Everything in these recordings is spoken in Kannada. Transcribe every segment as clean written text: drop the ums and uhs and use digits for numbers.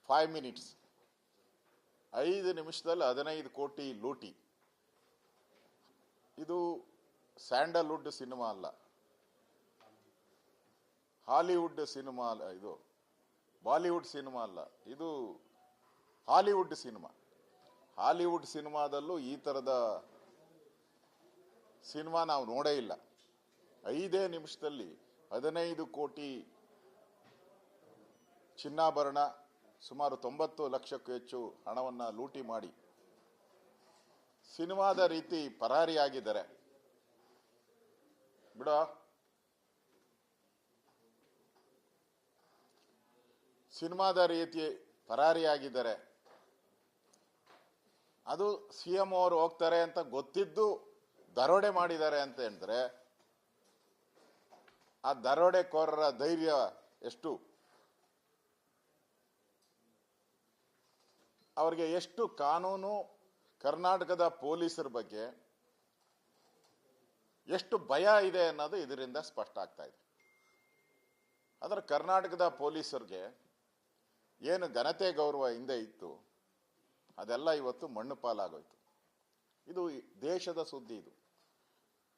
5 ಮಿನಿಟ್ಸ್, 5 ನಿಮಿಷದಲ್ಲಿ 15 ಕೋಟಿ ಲೂಟಿ. ಇದು ಸ್ಯಾಂಡಲ್ವುಡ್ ಸಿನಿಮಾ ಅಲ್ಲ, ಹಾಲಿವುಡ್ ಸಿನಿಮಾ ಅಲ್ಲ, ಇದು ಬಾಲಿವುಡ್ ಸಿನಿಮಾ ಅಲ್ಲ, ಇದು ಹಾಲಿವುಡ್ ಸಿನಿಮಾ. ಹಾಲಿವುಡ್ ಸಿನಿಮಾದಲ್ಲೂ ಈ ಥರದ ಸಿನಿಮಾ ನಾವು ನೋಡೇ ಇಲ್ಲ. 5 ನಿಮಿಷದಲ್ಲಿ 15 ಕೋಟಿ ಚಿನ್ನಾಭರಣ, ಸುಮಾರು 90 ಲಕ್ಷಕ್ಕೂ ಹೆಚ್ಚು ಹಣವನ್ನು ಲೂಟಿ ಮಾಡಿ ಸಿನಿಮಾದ ರೀತಿ ಪರಾರಿಯಾಗಿದ್ದಾರೆ. ಬಿಡ, ಸಿನಿಮಾದ ರೀತಿ ಪರಾರಿಯಾಗಿದ್ದಾರೆ. ಅದು CM ಅವರು ಹೋಗ್ತಾರೆ ಅಂತ ಗೊತ್ತಿದ್ದು ದರೋಡೆ ಮಾಡಿದ್ದಾರೆ ಅಂತ ಹೇಳಿದ್ರೆ ಆ ದರೋಡೆಕೋರರ ಧೈರ್ಯ ಎಷ್ಟು, ಅವರಿಗೆ ಎಷ್ಟು ಕಾನೂನು, ಕರ್ನಾಟಕದ ಪೊಲೀಸರ ಬಗ್ಗೆ ಎಷ್ಟು ಭಯ ಇದೆ ಅನ್ನೋದು ಇದರಿಂದ ಸ್ಪಷ್ಟ ಆಗ್ತಾ ಇದೆ. ಆದರೆ ಕರ್ನಾಟಕದ ಪೊಲೀಸರಿಗೆ ಏನು ಘನತೆ ಗೌರವ ಹಿಂದೆ ಇತ್ತು ಅದೆಲ್ಲ ಇವತ್ತು ಮಣ್ಣು ಪಾಲಾಗೋಯ್ತು. ಇದು ದೇಶದ ಸುದ್ದಿ. ಇದು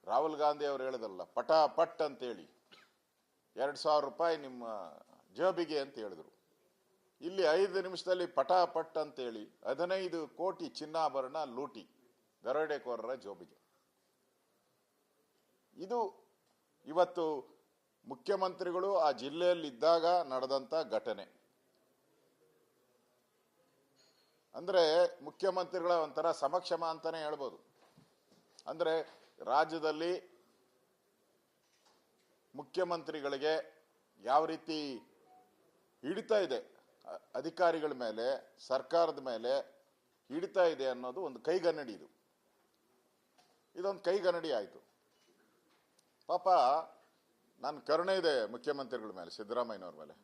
ರಾಹುಲ್ ಗಾಂಧಿ ಅವರು ಹೇಳಿದಲ್ಲ, ಪಟ ಪಟ್ ಅಂತೇಳಿ 2,000 ರೂಪಾಯಿ ನಿಮ್ಮ ಜೇಬಿಗೆ ಅಂತ ಹೇಳಿದ್ರು. ಇಲ್ಲಿ 5 ನಿಮಿಷದಲ್ಲಿ ಪಟ ಪಟ್ ಅಂತೇಳಿ 15 ಕೋಟಿ ಚಿನ್ನಾಭರಣ ಲೂಟಿ ದರೋಡೆಕೋರರ ಜೋಬಿಗೆ. ಇದು ಇವತ್ತು ಮುಖ್ಯಮಂತ್ರಿಗಳು ಆ ಜಿಲ್ಲೆಯಲ್ಲಿ ಇದ್ದಾಗ ನಡೆದಂತ ಘಟನೆ. ಅಂದ್ರೆ ಮುಖ್ಯಮಂತ್ರಿಗಳ ಒಂಥರ ಸಮಕ್ಷಮ ಅಂತಾನೆ ಹೇಳ್ಬೋದು. ಅಂದ್ರೆ ರಾಜ್ಯದಲ್ಲಿ ಮುಖ್ಯಮಂತ್ರಿಗಳಿಗೆ ಯಾವ ರೀತಿ ಹಿಡಿತಾ ಇದೆ, ಅಧಿಕಾರಿಗಳ ಮೇಲೆ, ಸರ್ಕಾರದ ಮೇಲೆ ಹಿಡಿತಾ ಇದೆ ಅನ್ನೋದು ಒಂದು ಕೈಗನ್ನಡಿ. ಇದೊಂದು ಕೈಗನ್ನಡಿ ಆಯಿತು. ಪಾಪ ನನ್ನ ಕರುಣೆ ಇದೆ ಮುಖ್ಯಮಂತ್ರಿಗಳ ಮೇಲೆ, ಸಿದ್ದರಾಮಯ್ಯನವ್ರ ಮೇಲೆ.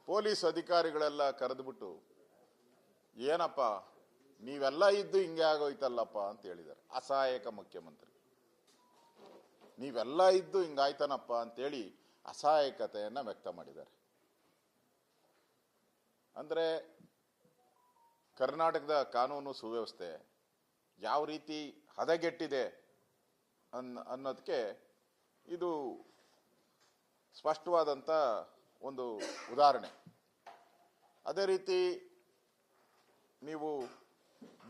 ಪೊಲೀಸ್ ಅಧಿಕಾರಿಗಳೆಲ್ಲ ಕರೆದುಬಿಟ್ಟು, ಏನಪ್ಪ ನೀವೆಲ್ಲ ಇದ್ದು ಹಿಂಗೆ ಆಗೋಯ್ತಲ್ಲಪ್ಪ ಅಂತ ಹೇಳಿದ್ದಾರೆ. ಅಸಹಾಯಕ ಮುಖ್ಯಮಂತ್ರಿ, ನೀವೆಲ್ಲ ಇದ್ದು ಹಿಂಗಾಯ್ತಾನಪ್ಪ ಅಂತೇಳಿ ಅಸಹಾಯಕತೆಯನ್ನು ವ್ಯಕ್ತ ಮಾಡಿದ್ದಾರೆ. ಅಂದರೆ ಕರ್ನಾಟಕದ ಕಾನೂನು ಸುವ್ಯವಸ್ಥೆ ಯಾವ ರೀತಿ ಹದಗೆಟ್ಟಿದೆ ಅನ್ನೋದಕ್ಕೆ ಇದು ಸ್ಪಷ್ಟವಾದಂಥ ಒಂದು ಉದಾಹರಣೆ. ಅದೇ ರೀತಿ ನೀವು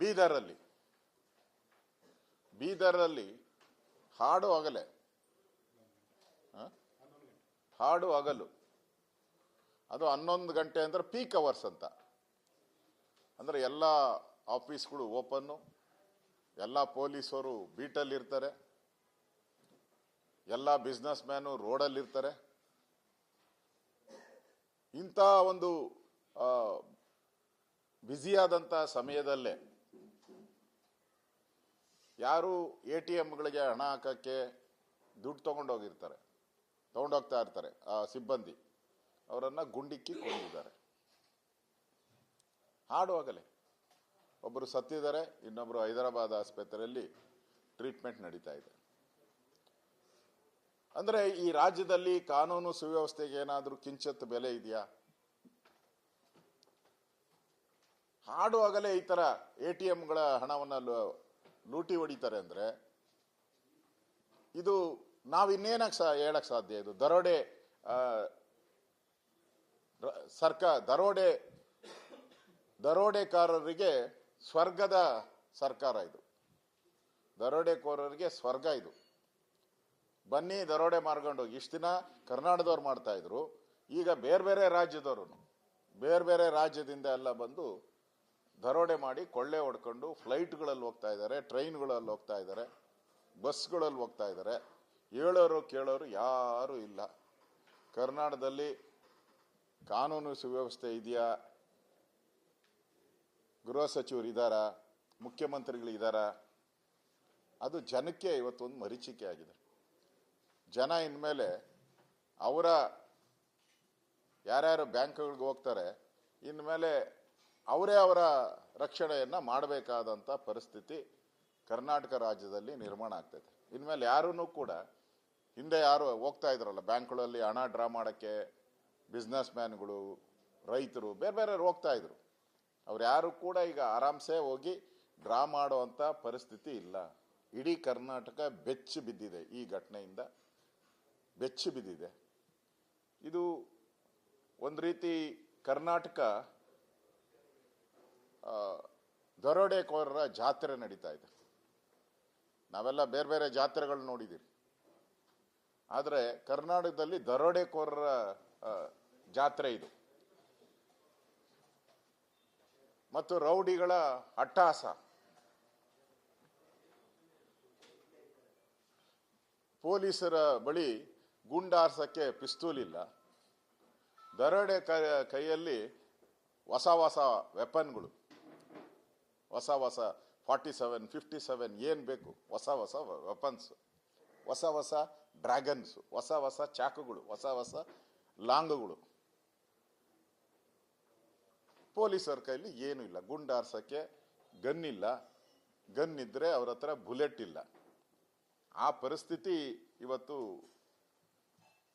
ಬೀದರಲ್ಲಿ ಹಾಡು ಹಗಲು ಅದು 11 ಗಂಟೆ ಅಂದ್ರೆ ಪೀಕ್ ಅವರ್ಸ್ ಅಂತ. ಅಂದ್ರೆ ಎಲ್ಲ ಆಫೀಸ್ಗಳು ಓಪನ್ನು, ಎಲ್ಲ ಪೊಲೀಸರು ಬೀಟಲ್ಲಿ ಇರ್ತಾರೆ, ಎಲ್ಲ ಬಿಸ್ನೆಸ್ ಮ್ಯಾನು ರೋಡಲ್ಲಿ ಇರ್ತಾರೆ. ಇಂಥ ಒಂದು ಬ್ಯುಸಿಯಾದಂಥ ಸಮಯದಲ್ಲೇ ಯಾರು ATMಗಳಿಗೆ ಹಣ ಹಾಕಕ್ಕೆ ದುಡ್ಡು ತಗೊಂಡೋಗ್ತಾ ಇರ್ತಾರೆ ಆ ಸಿಬ್ಬಂದಿ, ಅವರನ್ನು ಗುಂಡಿಕ್ಕಿ ಕೊಂದಿದ್ದಾರೆ. ಹಾಡುವಾಗಲೇ ಒಬ್ಬರು ಸತ್ತಿದ್ದಾರೆ, ಇನ್ನೊಬ್ಬರು ಹೈದರಾಬಾದ್ ಆಸ್ಪತ್ರೆಯಲ್ಲಿ ಟ್ರೀಟ್ಮೆಂಟ್ ನಡೀತಾ ಇದೆ. ಅಂದ್ರೆ ಈ ರಾಜ್ಯದಲ್ಲಿ ಕಾನೂನು ಸುವ್ಯವಸ್ಥೆಗೆ ಏನಾದರೂ ಕಿಂಚಿತ್ ಬೆಲೆ ಇದೆಯಾ? ಹಾಡುವಾಗಲೇ ಈ ತರ ATMಗಳ ಹಣವನ್ನು ಲೂಟಿ ಹೊಡಿತಾರೆ ಅಂದ್ರೆ ಇದು ನಾವಿನ್ನೇನಕ್ಕೆ ಹೇಳಕ್ ಸಾಧ್ಯ? ಇದು ದರೋಡೆಕಾರರಿಗೆ ಸ್ವರ್ಗದ ಸರ್ಕಾರ ಇದು. ದರೋಡೆಕೋರರಿಗೆ ಸ್ವರ್ಗ ಇದು. ಬನ್ನಿ ದರೋಡೆ ಮಾಡ್ಕೊಂಡು ಹೋಗಿ. ಇಷ್ಟು ದಿನ ಕರ್ನಾಟಕದವ್ರು ಮಾಡ್ತಾ ಇದ್ರು, ಈಗ ಬೇರೆ ರಾಜ್ಯದಿಂದ ಎಲ್ಲ ಬಂದು ದರೋಡೆ ಮಾಡಿ ಕೊಳ್ಳೆ ಹೊಡ್ಕೊಂಡು ಫ್ಲೈಟ್ಗಳಲ್ಲಿ ಹೋಗ್ತಾ ಇದ್ದಾರೆ, ಟ್ರೈನ್ಗಳಲ್ಲಿ ಹೋಗ್ತಾ ಇದ್ದಾರೆ, ಬಸ್ಗಳಲ್ಲಿ ಹೋಗ್ತಾ ಇದ್ದಾರೆ. ಹೇಳೋರು ಕೇಳೋರು ಯಾರು ಇಲ್ಲ. ಕರ್ನಾಟಕದಲ್ಲಿ ಕಾನೂನು ಸುವ್ಯವಸ್ಥೆ ಇದೆಯಾ? ಗೃಹ ಸಚಿವರು ಇದ್ದಾರಾ? ಮುಖ್ಯಮಂತ್ರಿಗಳು ಇದ್ದಾರಾ? ಅದು ಜನಕ್ಕೆ ಇವತ್ತೊಂದು ಮರೀಚಿಕೆ ಆಗಿದೆ. ಜನ ಇನ್ಮೇಲೆ ಯಾರ್ಯಾರು ಬ್ಯಾಂಕ್ಗಳಿಗೆ ಹೋಗ್ತಾರೆ, ಇನ್ಮೇಲೆ ಅವರೇ ಅವರ ರಕ್ಷಣೆಯನ್ನ ಮಾಡಬೇಕಾದಂಥ ಪರಿಸ್ಥಿತಿ ಕರ್ನಾಟಕ ರಾಜ್ಯದಲ್ಲಿ ನಿರ್ಮಾಣ ಆಗ್ತೈತೆ. ಇನ್ಮೇಲೆ ಯಾರೂ ಕೂಡ ಹಿಂದೆ ಯಾರು ಹೋಗ್ತಾ ಇದ್ರಲ್ಲ ಬ್ಯಾಂಕ್ಗಳಲ್ಲಿ ಹಣ ಡ್ರಾ ಮಾಡೋಕ್ಕೆ, ಬಿಸ್ನೆಸ್ ಮ್ಯಾನ್ಗಳು, ರೈತರು ಬೇರೆ ಬೇರೆ ಹೋಗ್ತಾ ಇದ್ರು. ಅವ್ರು ಯಾರು ಕೂಡ ಈಗ ಆರಾಮ್ಸೆ ಹೋಗಿ ಡ್ರಾ ಮಾಡುವಂಥ ಪರಿಸ್ಥಿತಿ ಇಲ್ಲ. ಇಡೀ ಕರ್ನಾಟಕ ಬೆಚ್ಚಿ ಬಿದ್ದಿದೆ, ಈ ಘಟನೆಯಿಂದ ಬೆಚ್ಚಿ ಬಿದ್ದಿದೆ. ಇದು ಒಂದು ರೀತಿ ಕರ್ನಾಟಕ ದರೋಡೆಕೋರರ ಜಾತ್ರೆ ನಡೀತಾ ಇದೆ. ನಾವೆಲ್ಲ ಬೇರೆ ಬೇರೆ ಜಾತ್ರೆಗಳು ನೋಡಿದ್ದೀರಿ, ಆದರೆ ಕರ್ನಾಟಕದಲ್ಲಿ ದರೋಡೆಕೋರರ ಜಾತ್ರೆ ಇದು. ಮತ್ತು ರೌಡಿಗಳ ಅಟ್ಟಹಾಸ. ಪೊಲೀಸರ ಬಳಿ ಗುಂಡಾರ್ಸಕ್ಕೆ ಪಿಸ್ತೂಲ್ ಇಲ್ಲ, ದರೋಡೆ ಕೈಯಲ್ಲಿ ಹೊಸ ಹೊಸ ವೆಪನ್ಗಳು, ಹೊಸ ಹೊಸ 47, 57 ಏನು ಬೇಕು, ಹೊಸ ಹೊಸ ವೆಪನ್ಸ್, ಹೊಸ ಹೊಸ ಡ್ರ್ಯಾಗನ್ಸ್, ಹೊಸ ಹೊಸ ಚಾಕುಗಳು, ಹೊಸ ಹೊಸ ಲಾಂಗುಗಳು. ಪೊಲೀಸರ ಕೈಲಿ ಏನೂ ಇಲ್ಲ, ಗುಂಡಾರ್ಸಕ್ಕೆ ಗನ್ ಇಲ್ಲ, ಗನ್ ಇದ್ರೆ ಅವ್ರ ಹತ್ರ ಬುಲೆಟ್ ಇಲ್ಲ. ಆ ಪರಿಸ್ಥಿತಿ ಇವತ್ತು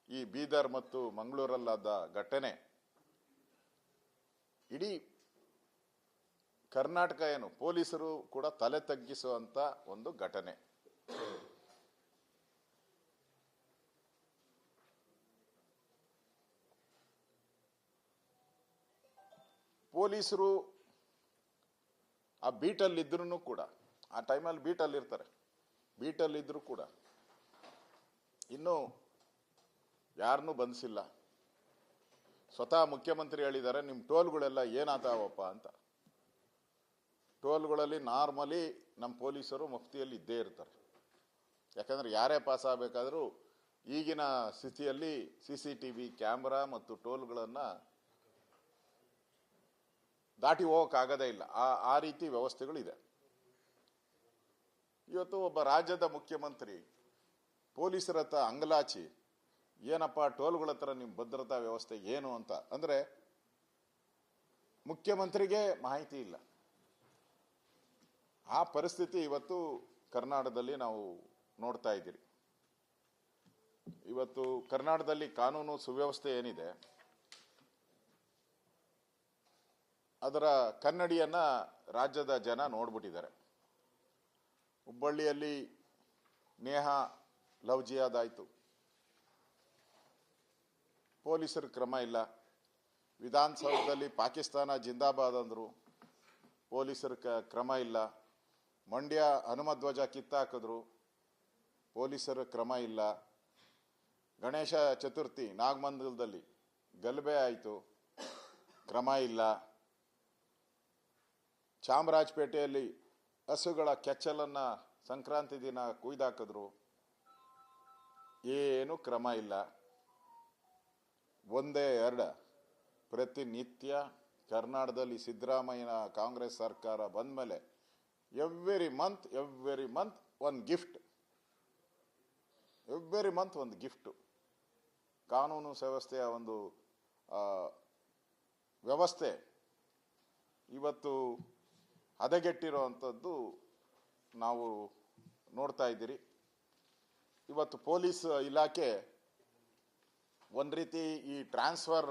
ಈ ಬೀದರ್ ಮತ್ತು ಮಂಗಳೂರಲ್ಲಾದ ಘಟನೆ ಇಡೀ ಕರ್ನಾಟಕ ಏನು ಪೊಲೀಸರು ಕೂಡ ತಲೆ ತಗ್ಗಿಸುವಂತ ಒಂದು ಘಟನೆ. ಪೊಲೀಸರು ಆ ಬೀಟಲ್ಲಿ ಇದ್ರೂ ಕೂಡ, ಆ ಟೈಮಲ್ಲಿ ಬೀಟಲ್ಲಿ ಇರ್ತಾರೆ, ಬೀಟಲ್ಲಿ ಇದ್ರೂ ಕೂಡ ಇನ್ನೂ ಯಾರನ್ನೂ ಬಂಧಿಸಿಲ್ಲ. ಸ್ವತಃ ಮುಖ್ಯಮಂತ್ರಿ ಹೇಳಿದ್ದಾರೆ, ನಿಮ್ಮ ಟೋಲ್ಗಳೆಲ್ಲ ಏನಾಗ್ತಾವಪ್ಪ ಅಂತ. ಟೋಲ್ಗಳಲ್ಲಿ ನಾರ್ಮಲಿ ನಮ್ಮ ಪೊಲೀಸರು ಮುಫ್ತಿಯಲ್ಲಿ ಇದ್ದೇ ಇರ್ತಾರೆ. ಯಾಕಂದ್ರೆ ಯಾರೇ ಪಾಸ್ ಆಗಬೇಕಾದ್ರೂ ಈಗಿನ ಸ್ಥಿತಿಯಲ್ಲಿ CCTV ಕ್ಯಾಮ್ರಾ ಮತ್ತು ಟೋಲ್ಗಳನ್ನು ದಾಟಿ ಹೋಗೋಕ್ಕಾಗದೇ ಇಲ್ಲ. ಆ ರೀತಿ ವ್ಯವಸ್ಥೆಗಳಿದೆ. ಇವತ್ತು ಒಬ್ಬ ರಾಜ್ಯದ ಮುಖ್ಯಮಂತ್ರಿ ಪೊಲೀಸರ ಹತ್ರ ಅಂಗಲಾಚಿ, ಏನಪ್ಪ ಟೋಲ್ಗಳ ಹತ್ರ ನಿಮ್ಮ ಭದ್ರತಾ ವ್ಯವಸ್ಥೆ ಏನು ಅಂತ ಅಂದ್ರೆ ಮುಖ್ಯಮಂತ್ರಿಗೆ ಮಾಹಿತಿ ಇಲ್ಲ. ಆ ಪರಿಸ್ಥಿತಿ ಇವತ್ತು ಕರ್ನಾಟಕದಲ್ಲಿ ನಾವು ನೋಡ್ತಾ ಇದ್ದೀರಿ. ಇವತ್ತು ಕರ್ನಾಟಕದಲ್ಲಿ ಕಾನೂನು ಸುವ್ಯವಸ್ಥೆ ಏನಿದೆ ಅದರ ಕನ್ನಡಿಯನ್ನ ರಾಜ್ಯದ ಜನ ನೋಡ್ಬಿಟ್ಟಿದ್ದಾರೆ. ಹುಬ್ಬಳ್ಳಿಯಲ್ಲಿ ನೇಹಾ ಲವ್ ಜಿಹಾದ್ ಆಯಿತು, ಪೊಲೀಸರ ಕ್ರಮ ಇಲ್ಲ. ವಿಧಾನಸೌಧದಲ್ಲಿ ಪಾಕಿಸ್ತಾನ ಜಿಂದಾಬಾದ್ ಅಂದರು, ಪೊಲೀಸರ ಕ್ರಮ ಇಲ್ಲ. ಮಂಡ್ಯ ಹನುಮಧ್ವಜ ಕಿತ್ತಾಕಿದ್ರು, ಪೊಲೀಸರ ಕ್ರಮ ಇಲ್ಲ. ಗಣೇಶ ಚತುರ್ಥಿ ನಾಗಮಂಗಲದಲ್ಲಿ ಗಲಭೆ ಆಯಿತು, ಕ್ರಮ ಇಲ್ಲ. ಚಾಮರಾಜಪೇಟೆಯಲ್ಲಿ ಹಸುಗಳ ಕೆಚ್ಚಲನ್ನ ಸಂಕ್ರಾಂತಿ ದಿನ ಕುಯ್ದಾಕಿದ್ರು, ಏನು ಕ್ರಮ ಇಲ್ಲ. ಒಂದೇ ಎರಡು ಪ್ರತಿನಿತ್ಯ ಕರ್ನಾಟಕದಲ್ಲಿ ಸಿದ್ದರಾಮಯ್ಯನ ಕಾಂಗ್ರೆಸ್ ಸರ್ಕಾರ ಬಂದ ಮೇಲೆ ಎವ್ರಿ ಮಂತ್ ಒಂದು ಗಿಫ್ಟ್, ಎವ್ರಿ ಮಂತ್ ಒಂದು ಗಿಫ್ಟ್. ಕಾನೂನು ವ್ಯವಸ್ಥೆಯ ಒಂದು ವ್ಯವಸ್ಥೆ ಇವತ್ತು ಹದಗೆಟ್ಟಿರುವಂಥದ್ದು ನಾವು ನೋಡ್ತಾ ಇದ್ದೀರಿ. ಇವತ್ತು ಪೊಲೀಸ್ ಇಲಾಖೆ ಒಂದು ರೀತಿ ಈ ಟ್ರಾನ್ಸ್ಫರ್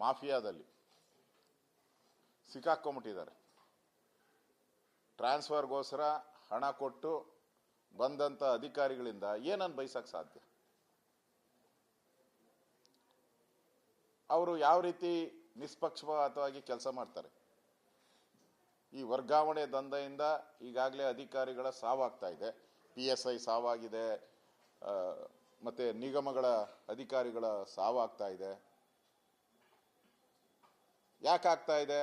ಮಾಫಿಯಾದಲ್ಲಿ ಸಿಕ್ಕಾಕೊಂಡ್ಬಿಟ್ಟಿದ್ದಾರೆ. ಟ್ರಾನ್ಸ್ಫರ್ಗೋಸ್ಕರ ಹಣ ಕೊಟ್ಟು ಬಂದಂಥ ಅಧಿಕಾರಿಗಳಿಂದ ಏನನ್ನು ಬಯಸಕ್ಕೆ ಸಾಧ್ಯ? ಅವರು ಯಾವ ರೀತಿ ನಿಷ್ಪಕ್ಷಪಾತವಾಗಿ ಕೆಲಸ ಮಾಡ್ತಾರೆ? ಈ ವರ್ಗಾವಣೆ ದಂಧೆಯಿಂದ ಈಗಾಗಲೇ ಅಧಿಕಾರಿಗಳ ಸಾವಾಗ್ತಾ ಇದೆ. PSI ಸಾವಾಗಿದೆ, ಮತ್ತೆ ನಿಗಮಗಳ ಅಧಿಕಾರಿಗಳ ಸಾವಾಗ್ತಾ ಇದೆ. ಯಾಕಾಗ್ತಾ ಇದೆ?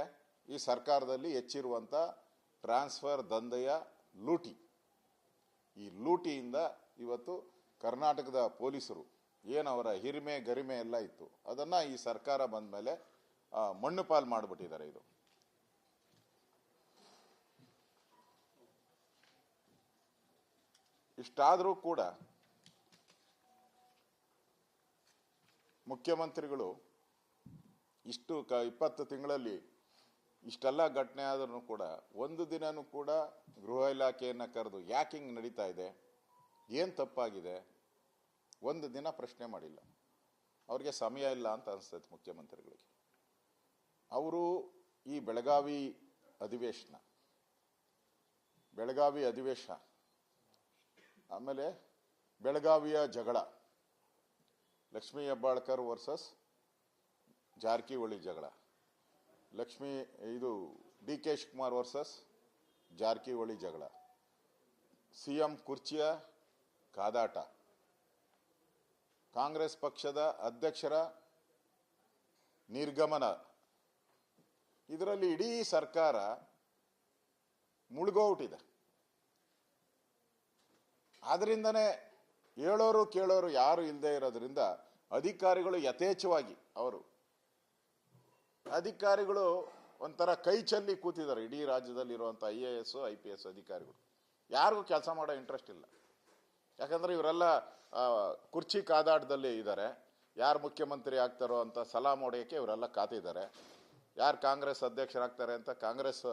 ಈ ಸರ್ಕಾರದಲ್ಲಿ ಹೆಚ್ಚಿರುವಂಥ ಟ್ರಾನ್ಸ್ಫರ್ ದಂಧೆಯ ಲೂಟಿ. ಈ ಲೂಟಿಯಿಂದ ಇವತ್ತು ಕರ್ನಾಟಕದ ಪೊಲೀಸರು ಏನವರ ಹಿರಿಮೆ ಗರಿಮೆ ಎಲ್ಲ ಇತ್ತು ಅದನ್ನ ಈ ಸರ್ಕಾರ ಬಂದ ಮೇಲೆ ಮಣ್ಣು ಪಾಲು ಮಾಡಿಬಿಟ್ಟಿದ್ದಾರೆ. ಇದು ಇಷ್ಟಾದರೂ ಕೂಡ ಮುಖ್ಯಮಂತ್ರಿಗಳು ಇಷ್ಟು 20 ತಿಂಗಳಲ್ಲಿ ಇಷ್ಟೆಲ್ಲ ಘಟನೆ ಆದ್ರೂ ಕೂಡ ಒಂದು ದಿನನೂ ಕೂಡ ಗೃಹ ಇಲಾಖೆಯನ್ನು ಕರೆದು ಯಾಕೆ ಹಿಂಗೆ ನಡೀತಾ ಇದೆ, ಏನು ತಪ್ಪಾಗಿದೆ, ಒಂದು ದಿನ ಪ್ರಶ್ನೆ ಮಾಡಿಲ್ಲ. ಅವ್ರಿಗೆ ಸಮಯ ಇಲ್ಲ ಅಂತ ಅನಿಸ್ತೈತೆ ಮುಖ್ಯಮಂತ್ರಿಗಳಿಗೆ. ಅವರು ಈ ಬೆಳಗಾವಿ ಅಧಿವೇಶನ ಆಮೇಲೆ ಬೆಳಗಾವಿಯ ಜಗಳ, ಲಕ್ಷ್ಮೀ ಹೆಬ್ಬಾಳ್ಕರ್ ವರ್ಸಸ್ ಜಾರಕಿಹೊಳಿ ಜಗಳ, D K Shivakumar versus Jarkiholi ಜಗಳ, ಸಿಎಂ ಕುರ್ಚಿಯ ಕಾದಾಟ, ಕಾಂಗ್ರೆಸ್ ಪಕ್ಷದ ಅಧ್ಯಕ್ಷರ ನಿರ್ಗಮನ, ಇದರಲ್ಲಿ ಇಡೀ ಸರ್ಕಾರ ಮುಳುಗೋಗ್ಬಿಟ್ಟಿದೆ. ಆದ್ರಿಂದನೇ ಹೇಳೋರು ಕೇಳೋರು ಯಾರು ಇಲ್ಲದೆ ಇರೋದ್ರಿಂದ ಅಧಿಕಾರಿಗಳು ಯಥೇಚ್ಛವಾಗಿ ಅಧಿಕಾರಿಗಳು ಒಂಥರ ಕೈ ಚೆಲ್ಲಿ ಕೂತಿದ್ದಾರೆ. ಇಡೀ ರಾಜ್ಯದಲ್ಲಿರುವಂಥ IAS IPS ಅಧಿಕಾರಿಗಳು ಯಾರಿಗೂ ಕೆಲಸ ಮಾಡೋ ಇಂಟ್ರೆಸ್ಟ್ ಇಲ್ಲ. ಯಾಕಂದ್ರೆ ಇವರೆಲ್ಲ ಕುರ್ಚಿ ಕಾದಾಟದಲ್ಲಿ ಇದ್ದಾರೆ. ಯಾರು ಮುಖ್ಯಮಂತ್ರಿ ಆಗ್ತಾರೋ ಅಂತ ಸಲಾಮ್ ಹೊಡೆಯೋಕ್ಕೆ ಇವರೆಲ್ಲ ಕಾತಿದ್ದಾರೆ. ಯಾರು ಕಾಂಗ್ರೆಸ್ ಅಧ್ಯಕ್ಷರಾಗ್ತಾರೆ ಅಂತ ಕಾಂಗ್ರೆಸ್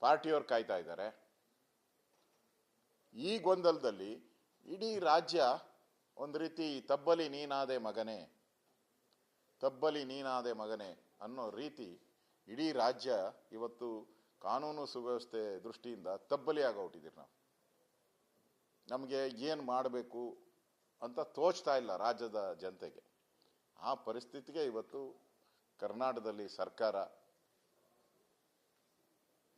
ಪಾರ್ಟಿಯವ್ರು ಕಾಯ್ತಾ ಇದ್ದಾರೆ. ಈ ಗೊಂದಲದಲ್ಲಿ ಇಡೀ ರಾಜ್ಯ ಒಂದು ರೀತಿ ತಬ್ಬಲಿ ನೀನಾದೆ ಮಗನೇ ಅನ್ನೋ ರೀತಿ ಇಡೀ ರಾಜ್ಯ ಇವತ್ತು ಕಾನೂನು ಸುವ್ಯವಸ್ಥೆ ದೃಷ್ಟಿಯಿಂದ ತಬ್ಬಲಿ ಆಗೋಗ್ಬಿಟ್ಟಿದ್ದೀರಿ. ನಮಗೆ ಏನು ಮಾಡಬೇಕು ಅಂತ ತೋಚ್ತಾ ಇಲ್ಲ ರಾಜ್ಯದ ಜನತೆಗೆ. ಆ ಪರಿಸ್ಥಿತಿಗೆ ಇವತ್ತು ಕರ್ನಾಟಕದಲ್ಲಿ ಸರ್ಕಾರ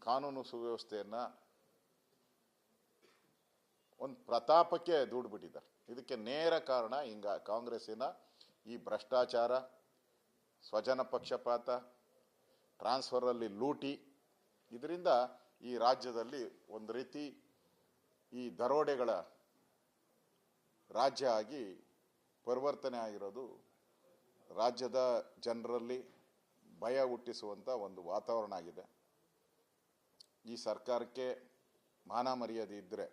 ಕಾನೂನು ಸುವ್ಯವಸ್ಥೆಯನ್ನ ಒಂದು ಪ್ರತಾಪಕ್ಕೆ ದೂಡ್ಬಿಟ್ಟಿದ್ದಾರೆ. ಇದಕ್ಕೆ ನೇರ ಕಾರಣ ಕಾಂಗ್ರೆಸ್ಸಿನ ಈ ಭ್ರಷ್ಟಾಚಾರ, ಸ್ವಜನ ಪಕ್ಷಪಾತ, ಟ್ರಾನ್ಸ್ಫರ್ ಅಲ್ಲಿ ಲೂಟಿ, ಇದರಿಂದ ಈ ರಾಜ್ಯದಲ್ಲಿ ಒಂದು ರೀತಿ ಈ ದರೋಡೆಗಳ ರಾಜ್ಯ ಆಗಿ ಪರಿವರ್ತನೆ ಆಗಿರೋದು ರಾಜ್ಯದ ಜನರಲ್ಲಿ ಭಯ ಹುಟ್ಟಿಸುವಂತ ಒಂದು ವಾತಾವರಣ ಆಗಿದೆ. ಈ ಸರ್ಕಾರಕ್ಕೆ ಮಾನ ಮರ್ಯಾದೆ ಇದ್ರೆ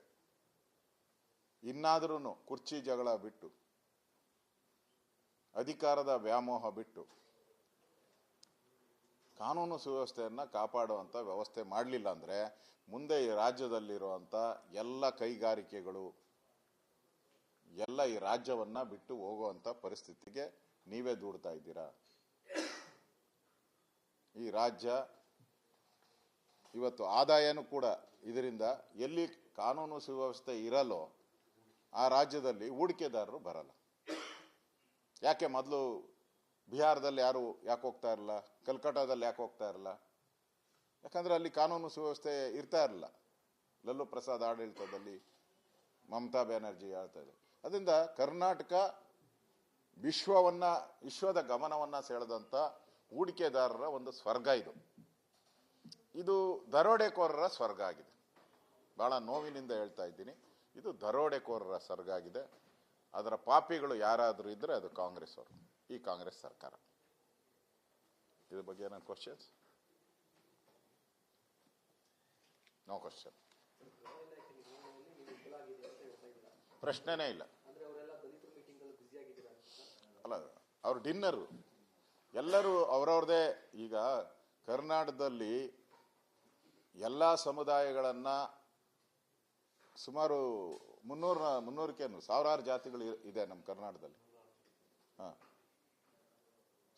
ಇನ್ನಾದ್ರೂ ಕುರ್ಚಿ ಜಗಳ ಬಿಟ್ಟು, ಅಧಿಕಾರದ ವ್ಯಾಮೋಹ ಬಿಟ್ಟು ಕಾನೂನು ಸುವ್ಯವಸ್ಥೆಯನ್ನ ಕಾಪಾಡುವಂತ ವ್ಯವಸ್ಥೆ ಮಾಡಲಿಲ್ಲ ಅಂದ್ರೆ ಮುಂದೆ ಈ ರಾಜ್ಯದಲ್ಲಿರುವಂತ ಎಲ್ಲ ಕೈಗಾರಿಕೆಗಳು ಎಲ್ಲ ಈ ರಾಜ್ಯವನ್ನ ಬಿಟ್ಟು ಹೋಗುವಂತ ಪರಿಸ್ಥಿತಿಗೆ ನೀವೇ ದೂಡ್ತಾ ಇದ್ದೀರಾ. ಈ ರಾಜ್ಯ ಇವತ್ತು ಆದಾಯನೂ ಕೂಡ ಇದರಿಂದ ಎಲ್ಲಿ ಕಾನೂನು ಸುವ್ಯವಸ್ಥೆ ಇರಲ್ಲೋ ಆ ರಾಜ್ಯದಲ್ಲಿ ಹೂಡಿಕೆದಾರರು ಬರಲ್ಲ. ಯಾಕೆ ಮೊದಲು ಬಿಹಾರದಲ್ಲಿ ಯಾಕೆ ಹೋಗ್ತಾ ಇರಲ್ಲ, ಕಲ್ಕಟ್ಟಾದಲ್ಲಿ ಯಾಕೆ ಹೋಗ್ತಾ ಇರಲ್ಲ? ಯಾಕಂದ್ರೆ ಅಲ್ಲಿ ಕಾನೂನು ಸುವ್ಯವಸ್ಥೆ ಇರ್ತಾ ಇರಲಿಲ್ಲ. ಲಲ್ಲೂ ಪ್ರಸಾದ್ ಆಡಳಿತದಲ್ಲಿ, ಮಮತಾ ಬ್ಯಾನರ್ಜಿ ಆಳ್ತಾ ಇದೆ. ಅದರಿಂದ ಕರ್ನಾಟಕ ವಿಶ್ವದ ಗಮನವನ್ನ ಸೆಳೆದಂತ ಹೂಡಿಕೆದಾರರ ಒಂದು ಸ್ವರ್ಗ ಇದು ದರೋಡೆಕೋರರ ಸ್ವರ್ಗ ಆಗಿದೆ. ಬಹಳ ನೋವಿನಿಂದ ಹೇಳ್ತಾ ಇದ್ದೀನಿ, ಇದು ದರೋಡೆಕೋರರ ಸ್ವರ್ಗ ಆಗಿದೆ. ಅದರ ಪಾಪಿಗಳು ಯಾರಾದರೂ ಇದ್ರೆ ಅದು ಕಾಂಗ್ರೆಸ್ ಅವರು, ಈ ಕಾಂಗ್ರೆಸ್ ಸರ್ಕಾರ. ಇದ್ರ ಬಗ್ಗೆ ಏನೋ ಕ್ವಶನ್ಸ್? No question. ಪ್ರಶ್ನೆನೇ ಇಲ್ಲ. ಅಲ್ಲ, ಅವ್ರ ಡಿನ್ನರು ಎಲ್ಲರೂ ಅವ್ರವ್ರದೇ. ಈಗ ಕರ್ನಾಟಕದಲ್ಲಿ ಎಲ್ಲ ಸಮುದಾಯಗಳನ್ನ ಸುಮಾರು 300ಕ್ಕೇನು ಸಾವಿರಾರು ಜಾತಿಗಳು ಇದೆ ನಮ್ಮ ಕರ್ನಾಟಕದಲ್ಲಿ.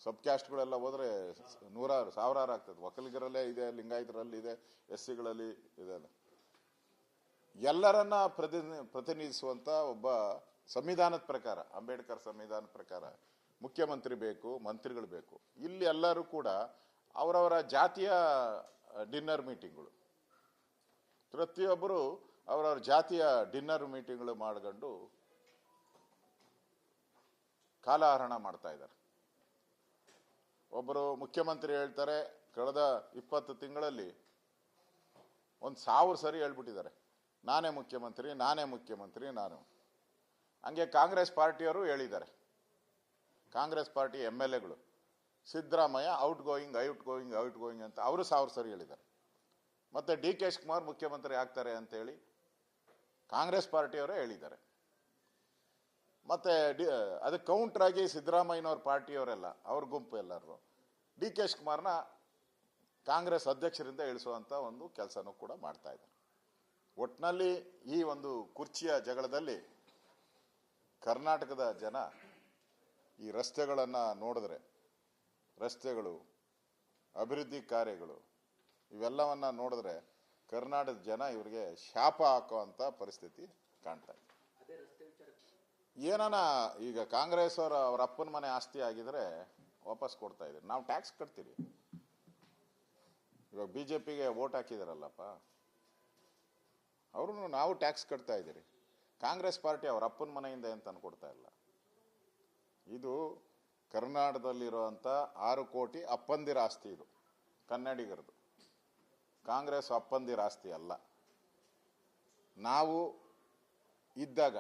ಸಬ್ ಕ್ಯಾಸ್ಟ್ಗಳೆಲ್ಲ ಹೋದ್ರೆ ನೂರಾರು ಸಾವಿರಾರು ಆಗ್ತದೆ. ಒಕ್ಕಲಿಗರಲ್ಲೇ ಇದೆ, ಲಿಂಗಾಯತರಲ್ಲಿ ಇದೆ, SCಗಳಲ್ಲಿ ಇದೆ. ಎಲ್ಲರನ್ನ ಪ್ರತಿನಿಧಿಸುವಂತ ಒಬ್ಬ ಸಂವಿಧಾನದ ಪ್ರಕಾರ, ಅಂಬೇಡ್ಕರ್ ಸಂವಿಧಾನದ ಪ್ರಕಾರ ಮುಖ್ಯಮಂತ್ರಿ ಬೇಕು, ಮಂತ್ರಿಗಳು ಬೇಕು. ಇಲ್ಲಿ ಎಲ್ಲರೂ ಕೂಡ ಅವರವರ ಜಾತಿಯ ಡಿನ್ನರ್ ಮೀಟಿಂಗ್ಗಳು, ಪ್ರತಿಯೊಬ್ಬರು ಅವರವ್ರ ಜಾತಿಯ ಡಿನ್ನರ್ ಮೀಟಿಂಗ್ಗಳು ಮಾಡ್ಕೊಂಡು ಕಾಲಹರಣ ಮಾಡ್ತಾ ಇದ್ದಾರೆ. ಒಬ್ಬರು ಮುಖ್ಯಮಂತ್ರಿ ಹೇಳ್ತಾರೆ, ಕಳೆದ 20 ತಿಂಗಳಲ್ಲಿ 1000 ಸರಿ ಹೇಳ್ಬಿಟ್ಟಿದ್ದಾರೆ, ನಾನೇ ಮುಖ್ಯಮಂತ್ರಿ. ಹಂಗೆ ಕಾಂಗ್ರೆಸ್ ಪಾರ್ಟಿಯವರು ಹೇಳಿದ್ದಾರೆ. ಕಾಂಗ್ರೆಸ್ ಪಾರ್ಟಿ MLAಗಳು ಸಿದ್ದರಾಮಯ್ಯ ಔಟ್ ಗೋಯಿಂಗ್ ಅಂತ ಅವರು 1000 ಸರಿ ಹೇಳಿದ್ದಾರೆ. ಮತ್ತೆ DK ಶಿವಕುಮಾರ್ ಮುಖ್ಯಮಂತ್ರಿ ಆಗ್ತಾರೆ ಅಂತ ಹೇಳಿ ಕಾಂಗ್ರೆಸ್ ಪಾರ್ಟಿಯವರೇ ಹೇಳಿದ್ದಾರೆ. ಮತ್ತೆ ಅದಕ್ಕೆ ಕೌಂಟರ್ ಆಗಿ ಸಿದ್ದರಾಮಯ್ಯನವ್ರ ಪಾರ್ಟಿಯವರೆಲ್ಲ, ಅವ್ರ ಗುಂಪು ಎಲ್ಲರೂ DK ಶಿವಕುಮಾರ್ನ ಕಾಂಗ್ರೆಸ್ ಅಧ್ಯಕ್ಷರಿಂದ ಇಳಿಸುವಂತ ಒಂದು ಕೆಲಸನೂ ಕೂಡ ಮಾಡ್ತಾ ಇದ್ದಾರೆ. ಒಟ್ನಲ್ಲಿ ಈ ಒಂದು ಕುರ್ಚಿಯ ಜಗಳದಲ್ಲಿ ಕರ್ನಾಟಕದ ಜನ ಈ ರಸ್ತೆಗಳನ್ನ ನೋಡಿದ್ರೆ ರಸ್ತೆಗಳು, ಅಭಿವೃದ್ಧಿ ಕಾರ್ಯಗಳು ಇವೆಲ್ಲವನ್ನ ನೋಡಿದ್ರೆ ಕರ್ನಾಟಕದ ಜನ ಇವರಿಗೆ ಶಾಪ ಹಾಕುವಂತ ಪರಿಸ್ಥಿತಿ ಕಾಣ್ತಾ ಇದೆ. ಏನಾನ ಈಗ ಕಾಂಗ್ರೆಸ್ ಅವ್ರ ಅಪ್ಪನ ಮನೆ ಆಸ್ತಿ ಆಗಿದ್ರೆ ವಾಪಸ್ ಕೊಡ್ತಾ ಇದ್ದಾರೆ. ನಾವು ಟ್ಯಾಕ್ಸ್ ಕಟ್ತೀರಿ. ಇವಾಗ ಬಿಜೆಪಿಗೆ ವೋಟ್ ಹಾಕಿದಾರಲ್ಲಪ್ಪ, ಅವರು ನಾವು ಟ್ಯಾಕ್ಸ್ ಕಟ್ತಾ ಇದ್ದೀರಿ. ಕಾಂಗ್ರೆಸ್ ಪಾರ್ಟಿ ಅವ್ರ ಅಪ್ಪನ ಮನೆಯಿಂದ ಏನು ತಂದು ಕೊಡ್ತಾ ಇಲ್ಲ. ಇದು ಕರ್ನಾಟಕದಲ್ಲಿರುವಂಥ 6 ಕೋಟಿ ಅಪ್ಪಂದಿರ ಆಸ್ತಿ. ಇದು ಕನ್ನಡಿಗರದು. ಕಾಂಗ್ರೆಸ್ ಅಪ್ಪಂದಿರ ಆಸ್ತಿ ಅಲ್ಲ. ನಾವು ಇದ್ದಾಗ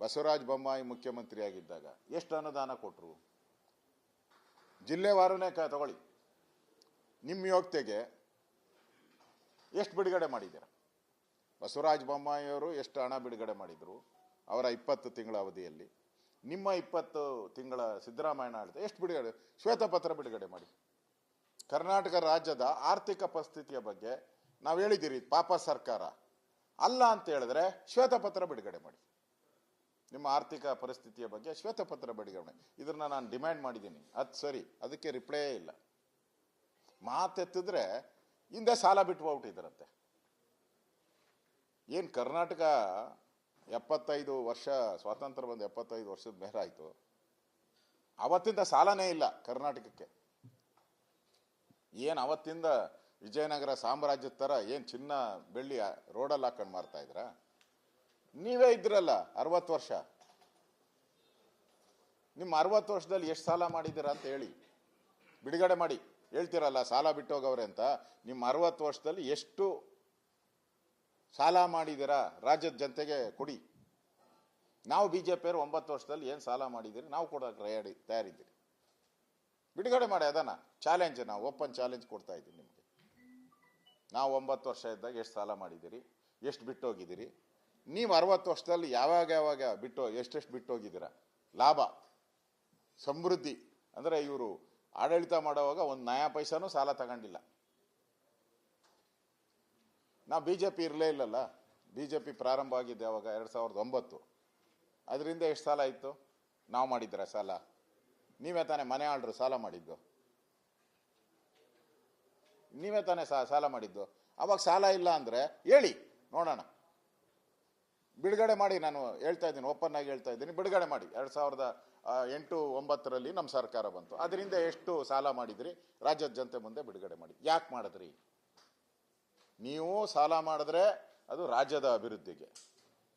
ಬಸವರಾಜ ಬೊಮ್ಮಾಯಿ ಮುಖ್ಯಮಂತ್ರಿಯಾಗಿದ್ದಾಗ ಎಷ್ಟು ಅನುದಾನ ಕೊಟ್ಟರು? ಜಿಲ್ಲೆವಾರನೇ ತಗೊಳ್ಳಿ. ನಿಮ್ಮ ಯೋಗ್ಯತೆಗೆ ಎಷ್ಟು ಬಿಡುಗಡೆ ಮಾಡಿದ್ದೀರ? ಬಸವರಾಜ ಬೊಮ್ಮಾಯಿಯವರು ಎಷ್ಟು ಹಣ ಬಿಡುಗಡೆ ಮಾಡಿದರು ಅವರ 20 ತಿಂಗಳ ಅವಧಿಯಲ್ಲಿ? ನಿಮ್ಮ 20 ತಿಂಗಳ ಸಿದ್ದರಾಮಯ್ಯ ಆಡಳಿತ ಎಷ್ಟು ಬಿಡುಗಡೆ, ಶ್ವೇತಪತ್ರ ಬಿಡುಗಡೆ ಮಾಡಿ. ಕರ್ನಾಟಕ ರಾಜ್ಯದ ಆರ್ಥಿಕ ಪರಿಸ್ಥಿತಿಯ ಬಗ್ಗೆ ನಾವು ಹೇಳಿದ್ದೀರಿ, ಪಾಪ ಸರ್ಕಾರ ಅಲ್ಲ ಅಂತ ಹೇಳಿದ್ರೆ ಶ್ವೇತಪತ್ರ ಬಿಡುಗಡೆ ಮಾಡಿ. ನಿಮ್ಮ ಆರ್ಥಿಕ ಪರಿಸ್ಥಿತಿಯ ಬಗ್ಗೆ ಶ್ವೇತಪತ್ರ ಬಿಡುಗಡೆ ಮಾಡಿ. ಇದನ್ನ ನಾನು ಡಿಮ್ಯಾಂಡ್ ಮಾಡಿದ್ದೀನಿ. ಅದು ಸರಿ, ಅದಕ್ಕೆ ರಿಪ್ಲೈ ಇಲ್ಲ. ಮಾತೆತ್ತಿದ್ರೆ ಹಿಂದೆ ಸಾಲ ಬಿಟ್ಟು ಹೋಗ್ಬಿಟ್ಟಿದ್ರಂತೆ. ಏನು ಕರ್ನಾಟಕ 75 ವರ್ಷ ಸ್ವಾತಂತ್ರ್ಯ ಬಂದು 75 ವರ್ಷದ ಮೇಲೆ ಆಯಿತು, ಅವತ್ತಿಂದ ಸಾಲನೇ ಇಲ್ಲ ಕರ್ನಾಟಕಕ್ಕೆ. ಏನು ಅವತ್ತಿಂದ ವಿಜಯನಗರ ಸಾಮ್ರಾಜ್ಯದ ಥರ ಏನು ಚಿನ್ನ ಬೆಳ್ಳಿ ರೋಡಲ್ಲಿ ಹಾಕೊಂಡು ಮಾರ್ತಾ ಇದ್ರ? ನೀವೇ ಇದ್ರಲ್ಲ 60 ವರ್ಷ. ನಿಮ್ಮ 60 ವರ್ಷದಲ್ಲಿ ಎಷ್ಟು ಸಾಲ ಮಾಡಿದ್ದೀರಾ ಅಂತ ಹೇಳಿ, ಬಿಡುಗಡೆ ಮಾಡಿ. ಹೇಳ್ತಿರಲ್ಲ ಸಾಲ ಬಿಟ್ಟೋಗವ್ರೆ ಅಂತ. ನಿಮ್ಮ 60 ವರ್ಷದಲ್ಲಿ ಎಷ್ಟು ಸಾಲ ಮಾಡಿದ್ದೀರಾ ರಾಜ್ಯದ ಜನತೆಗೆ ಕೊಡಿ. ನಾವು ಬಿಜೆಪಿಯವರು 9 ವರ್ಷದಲ್ಲಿ ಏನು ಸಾಲ ಮಾಡಿದ್ದೀರಿ ನಾವು ಕೊಡೋಕೆ ತಯಾರಿದ್ದೀರಿ. ಬಿಡುಗಡೆ ಮಾಡಿ ಅದನ್ನ. ಚಾಲೆಂಜ್, ನಾವು ಓಪನ್ ಚಾಲೆಂಜ್ ಕೊಡ್ತಾ ಇದ್ದೀವಿ ನಿಮಗೆ. ನಾವು 9 ವರ್ಷ ಇದ್ದಾಗ ಎಷ್ಟು ಸಾಲ ಮಾಡಿದ್ದೀರಿ, ಎಷ್ಟು ಬಿಟ್ಟೋಗಿದ್ದೀರಿ? ನೀವು 60 ವರ್ಷದಲ್ಲಿ ಯಾವಾಗ ಎಷ್ಟೆಷ್ಟು ಬಿಟ್ಟೋಗಿದ್ದೀರಾ? ಲಾಭ, ಸಮೃದ್ಧಿ ಅಂದರೆ ಇವರು ಆಡಳಿತ ಮಾಡುವಾಗ ಒಂದು ನಯಾ ಪೈಸಾನೂ ಸಾಲ ತಗೊಂಡಿಲ್ಲ. ನಾವು ಬಿಜೆಪಿ ಇರಲೇ ಇಲ್ಲಲ್ಲ. ಬಿಜೆಪಿ ಪ್ರಾರಂಭ ಆಗಿದ್ದು ಯಾವಾಗ? 2009. ಅದರಿಂದ ಎಷ್ಟು ಸಾಲ ಇತ್ತು? ನಾವು ಮಾಡಿದ್ರ ಸಾಲ? ನೀವೇ ತಾನೇ ಮನೆ ಆಳ್ರು ಸಾಲ ಮಾಡಿದ್ದು? ನೀವೇ ತಾನೇ ಸಾಲ ಮಾಡಿದ್ದು? ಅವಾಗ ಸಾಲ ಇಲ್ಲ ಅಂದರೆ ಹೇಳಿ ನೋಡೋಣ. ಬಿಡುಗಡೆ ಮಾಡಿ. ನಾನು ಹೇಳ್ತಾ ಇದ್ದೀನಿ, ಓಪನ್ ಆಗಿ ಹೇಳ್ತಾ ಇದ್ದೀನಿ, ಬಿಡುಗಡೆ ಮಾಡಿ. 2008-09 ನಮ್ಮ ಸರ್ಕಾರ ಬಂತು. ಅದರಿಂದ ಎಷ್ಟು ಸಾಲ ಮಾಡಿದ್ರಿ ರಾಜ್ಯದ ಜನತೆ ಮುಂದೆ ಬಿಡುಗಡೆ ಮಾಡಿ. ಯಾಕೆ ಮಾಡಿದ್ರಿ? ನೀವು ಸಾಲ ಮಾಡಿದ್ರೆ ಅದು ರಾಜ್ಯದ ಅಭಿವೃದ್ಧಿಗೆ,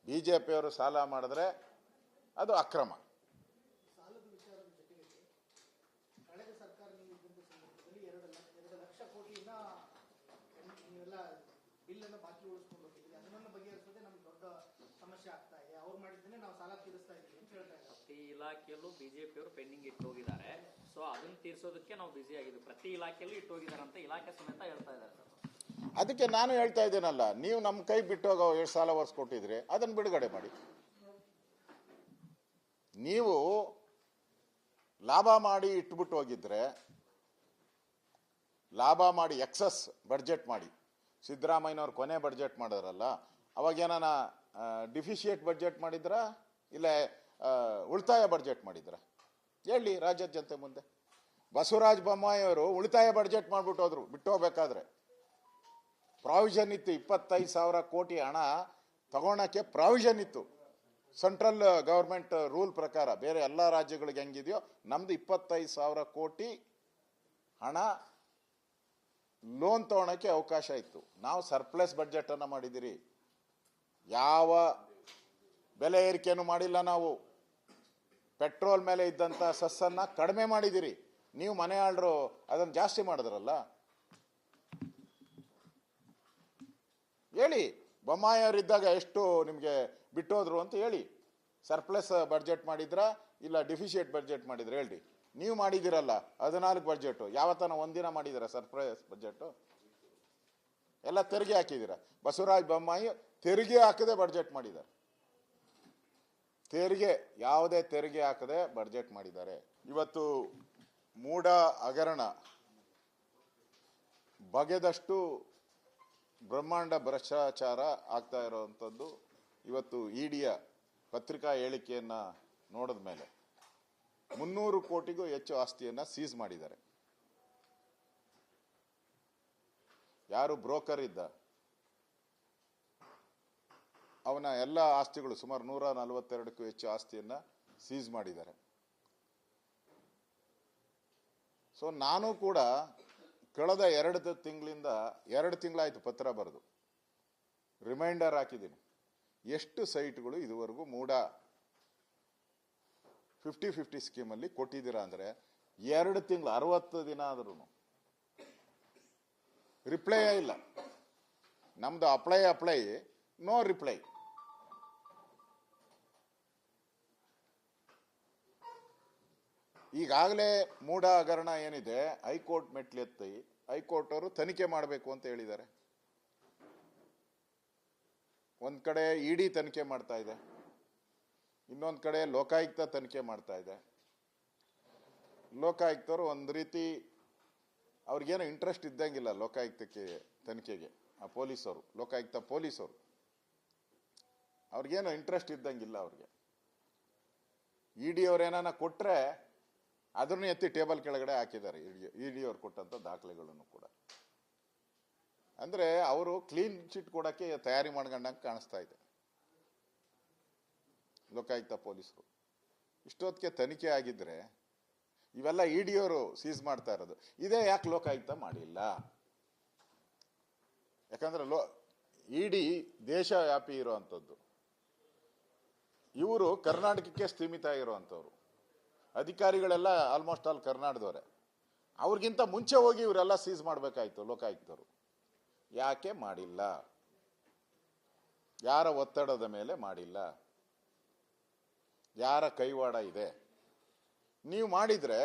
ಬಿಜೆಪಿಯವರು ಸಾಲ ಮಾಡಿದ್ರೆ ಅದು ಅಕ್ರಮ. ಸಾಲದ ವಿಚಾರದ ಜೊತೆಗೆ ಕಳೆದ ಸರ್ಕಾರ ಸಂದರ್ಭದಲ್ಲಿ 2 ಲಕ್ಷ ಕೋಟಿಯಿಂದ ನೀವೆಲ್ಲ ಬಿಲ್ ಅನ್ನು ಬಾಕಿ ಉಳಿಸ್ಕೊಂಡು ಹೋಗಿದ್ದೀವಿ. ಅದನ್ನು ಬಗೆಹರಿಸೋದೇ ನಮ್ಗೆ ದೊಡ್ಡ ಸಮಸ್ಯೆ ಆಗ್ತಾ ಇದೆ. ಅವ್ರು ಮಾಡಿದ್ದೇನೆ ನಾವು ಸಾಲ ತೀರಿಸ್ತಾ ಇದ್ದೀವಿ ಅಂತ ಹೇಳ್ತಾ ಇದ್ದಾರೆ. ಪ್ರತಿ ಇಲಾಖೆಯಲ್ಲೂ ಬಿಜೆಪಿಯವರು ಪೆಂಡಿಂಗ್ ಇಟ್ಟು ಹೋಗಿದ್ದಾರೆ. ಸೊ ಅದನ್ನ ತೀರಿಸೋದಕ್ಕೆ ನಾವು ಬಿಸಿ ಆಗಿದ್ವಿ. ಪ್ರತಿ ಇಲಾಖೆಯಲ್ಲೂ ಇಟ್ಟು ಹೋಗಿದ್ದಾರೆ ಅಂತ ಇಲಾಖೆ ಸಮೇತ ಹೇಳ್ತಾ ಇದ್ದಾರೆ ಸರ್. ಅದಕ್ಕೆ ನಾನು ಹೇಳ್ತಾ ಇದ್ದೀನಲ್ಲ, ನೀವು ನಮ್ಮ ಕೈ ಬಿಟ್ಟೋಗ ಎಷ್ಟು ಸಾಲ ಕೊಟ್ಟಿದ್ರಿ ಅದನ್ನು ಬಿಡುಗಡೆ ಮಾಡಿ. ನೀವು ಲಾಭ ಮಾಡಿ ಇಟ್ಬಿಟ್ಟು ಹೋಗಿದ್ರೆ, ಲಾಭ ಮಾಡಿ ಎಕ್ಸಸ್ ಬಡ್ಜೆಟ್ ಮಾಡಿ, ಸಿದ್ದರಾಮಯ್ಯನವ್ರು ಕೊನೆ ಬಡ್ಜೆಟ್ ಮಾಡಿದ್ರಲ್ಲ, ಅವಾಗೇನಾನ ಡಿಫಿಷಿಯೇಟ್ ಬಡ್ಜೆಟ್ ಮಾಡಿದ್ರ ಇಲ್ಲ ಉಳಿತಾಯ ಬಡ್ಜೆಟ್ ಮಾಡಿದ್ರ? ಹೇಳಿ ರಾಜ್ಯದ ಜನತೆ ಮುಂದೆ. ಬಸವರಾಜ ಬೊಮ್ಮಾಯಿ ಅವರು ಉಳಿತಾಯ ಬಡ್ಜೆಟ್ ಮಾಡ್ಬಿಟ್ಟು ಹೋದ್ರು. ಬಿಟ್ಟು ಹೋಗ್ಬೇಕಾದ್ರೆ ಪ್ರಾವಿಷನ್ ಇತ್ತು. 25,000 ಕೋಟಿ ಹಣ ತಗೊಳಕ್ಕೆ ಪ್ರಾವಿಷನ್ ಇತ್ತು. ಸೆಂಟ್ರಲ್ ಗವರ್ಮೆಂಟ್ ರೂಲ್ ಪ್ರಕಾರ. ಬೇರೆ ಎಲ್ಲ ರಾಜ್ಯಗಳಿಗೆ ಹೆಂಗಿದೆಯೋ ನಮ್ದು 25,000 ಕೋಟಿ ಹಣ ಲೋನ್ ತಗೊಳಕ್ಕೆ ಅವಕಾಶ ಇತ್ತು. ನಾವು ಸರ್ಪ್ಲಸ್ ಬಡ್ಜೆಟ್ ಅನ್ನ ಮಾಡಿದಿರಿ. ಯಾವ ಬೆಲೆ ಏರಿಕೆಯನ್ನು ಮಾಡಿಲ್ಲ. ನಾವು ಪೆಟ್ರೋಲ್ ಮೇಲೆ ಇದ್ದಂತ ಸಸ್ಸನ್ನ ಕಡಿಮೆ ಮಾಡಿದಿರಿ. ನೀವು ಮನೆ ಆಳ್ರು ಅದನ್ನು ಜಾಸ್ತಿ ಮಾಡಿದ್ರಲ್ಲ. ಹೇಳಿ, ಬೊಮ್ಮಾಯಿ ಅವರಿದ್ದಾಗ ಎಷ್ಟು ನಿಮಗೆ ಬಿಟ್ಟೋದ್ರು ಅಂತ ಹೇಳಿ. ಸರ್ಪ್ಲಸ್ ಬಡ್ಜೆಟ್ ಮಾಡಿದ್ರ ಇಲ್ಲ ಡಿಫಿಷಿಯೇಟ್ ಬಡ್ಜೆಟ್ ಮಾಡಿದ್ರ ಹೇಳ್ರಿ. ನೀವು ಮಾಡಿದಿರಲ್ಲ 14 ಬಡ್ಜೆಟ್. ಯಾವತ್ತನ ಒಂದಿನ ಮಾಡಿದಿರ ಸರ್ಪ್ಲಸ್ ಬಡ್ಜೆಟ್? ಎಲ್ಲ ತೆರಿಗೆ ಹಾಕಿದಿರ. ಬಸವರಾಜ ಬೊಮ್ಮಾಯಿ ತೆರಿಗೆ ಹಾಕದೆ ಬಡ್ಜೆಟ್ ಮಾಡಿದ್ದಾರೆ. ತೆರಿಗೆ, ಯಾವುದೇ ತೆರಿಗೆ ಹಾಕದೆ ಬಡ್ಜೆಟ್ ಮಾಡಿದ್ದಾರೆ. ಇವತ್ತು ಮೂಢ ಹಗರಣ ಬಗೆದಷ್ಟು ಬ್ರಹ್ಮಾಂಡ ಭ್ರಷ್ಟಾಚಾರ ಆಗ್ತಾ ಇರುವಂಥದ್ದು ಇವತ್ತು ಇಡಿಯ ಪತ್ರಿಕಾ ಹೇಳಿಕೆಯನ್ನು ನೋಡಿದ ಮೇಲೆ 300 ಕೋಟಿಗೂ ಹೆಚ್ಚು ಆಸ್ತಿಯನ್ನ ಸೀಸ್ ಮಾಡಿದ್ದಾರೆ. ಯಾರು ಬ್ರೋಕರ್ ಇದ್ದ ಅವನ ಎಲ್ಲ ಆಸ್ತಿಗಳು ಸುಮಾರು 142ಕ್ಕೂ ಹೆಚ್ಚು ಆಸ್ತಿಯನ್ನ ಸೀಸ್ ಮಾಡಿದ್ದಾರೆ. ಸೊ ನಾನು ಕೂಡ ಕಳೆದ 2 ತಿಂಗಳಿಂದ 2 ತಿಂಗಳಾಯ್ತು ಪತ್ರ ಬರೆದು ರಿಮೈಂಡರ್ ಹಾಕಿದ್ದೀನಿ. ಎಷ್ಟು ಸೈಟ್ಗಳು ಇದುವರೆಗೂ ಮೂಡ 50-50 ಸ್ಕೀಮಲ್ಲಿ ಕೊಟ್ಟಿದ್ದೀರಾ ಅಂದ್ರೆ 2 ತಿಂಗಳು 60 ದಿನ ಆದ್ರೂ ರಿಪ್ಲೈ ಇಲ್ಲ. ನಮ್ದು ಅಪ್ಲೈ ನೋ ರಿಪ್ಲೈ. ಈಗಾಗಲೇ ಮೂಡ ಹಗರಣ ಏನಿದೆ ಹೈಕೋರ್ಟ್ ಮೆಟ್ಲೆತ್ತಿ ಹೈಕೋರ್ಟ್ ಅವರು ತನಿಖೆ ಮಾಡಬೇಕು ಅಂತ ಹೇಳಿದ್ದಾರೆ. ಒಂದ್ ಕಡೆ ಇಡಿ ತನಿಖೆ ಮಾಡ್ತಾ ಇದೆ, ಇನ್ನೊಂದ್ ಕಡೆ ಲೋಕಾಯುಕ್ತ ತನಿಖೆ ಮಾಡ್ತಾ ಇದೆ. ಲೋಕಾಯುಕ್ತರು ಒಂದ್ ರೀತಿ ಅವ್ರಿಗೇನು ಇಂಟ್ರೆಸ್ಟ್ ಇದ್ದಂಗಿಲ್ಲ ಲೋಕಾಯುಕ್ತಕ್ಕೆ ತನಿಖೆಗೆ. ಆ ಪೊಲೀಸರು ಲೋಕಾಯುಕ್ತ ಪೊಲೀಸರು ಅವ್ರಿಗೇನು ಇಂಟ್ರೆಸ್ಟ್ ಇದ್ದಂಗಿಲ್ಲ. ಅವ್ರಿಗೆ ಇಡಿ ಅವ್ರೇನ ಕೊಟ್ರೆ ಅದನ್ನು ಎತ್ತಿ ಟೇಬಲ್ ಕೆಳಗಡೆ ಹಾಕಿದ್ದಾರೆ. ಇಡಿ ಅವ್ರು ಕೊಟ್ಟಂತ ದಾಖಲೆಗಳನ್ನು ಕೂಡ. ಅಂದ್ರೆ ಅವರು ಕ್ಲೀನ್ ಚಿಟ್ ಕೊಡಕ್ಕೆ ತಯಾರಿ ಮಾಡ್ಕೊಂಡಂಗೆ ಕಾಣಿಸ್ತಾ ಇದೆ ಲೋಕಾಯುಕ್ತ ಪೊಲೀಸರು. ಇಷ್ಟೊತ್ತಿಗೆ ತನಿಖೆ ಆಗಿದ್ರೆ ಇವೆಲ್ಲ ಇಡಿ ಅವರು ಸೀಸ್ ಮಾಡ್ತಾ ಇರೋದು. ಇದೇ ಯಾಕೆ ಲೋಕಾಯುಕ್ತ ಮಾಡಿಲ್ಲ? ಯಾಕಂದ್ರೆ ಇಡಿ ದೇಶವ್ಯಾಪಿ ಇರುವಂತದ್ದು, ಇವರು ಕರ್ನಾಟಕಕ್ಕೆ ಸೀಮಿತ ಇರುವಂತವ್ರು. ಅಧಿಕಾರಿಗಳೆಲ್ಲ ಆಲ್ಮೋಸ್ಟ್ ಆಲ್ ಕರ್ನಾಟಕದವರೇ. ಅವ್ರಿಗಿಂತ ಮುಂಚೆ ಹೋಗಿ ಇವರೆಲ್ಲ ಸೀಸ್ ಮಾಡ್ಬೇಕಾಯ್ತು ಲೋಕಾಯುಕ್ತರು. ಯಾಕೆ ಮಾಡಿಲ್ಲ? ಯಾರ ಒತ್ತಡದ ಮೇಲೆ ಮಾಡಿಲ್ಲ? ಯಾರ ಕೈವಾಡ ಇದೆ? ನೀವು ಮಾಡಿದ್ರೆ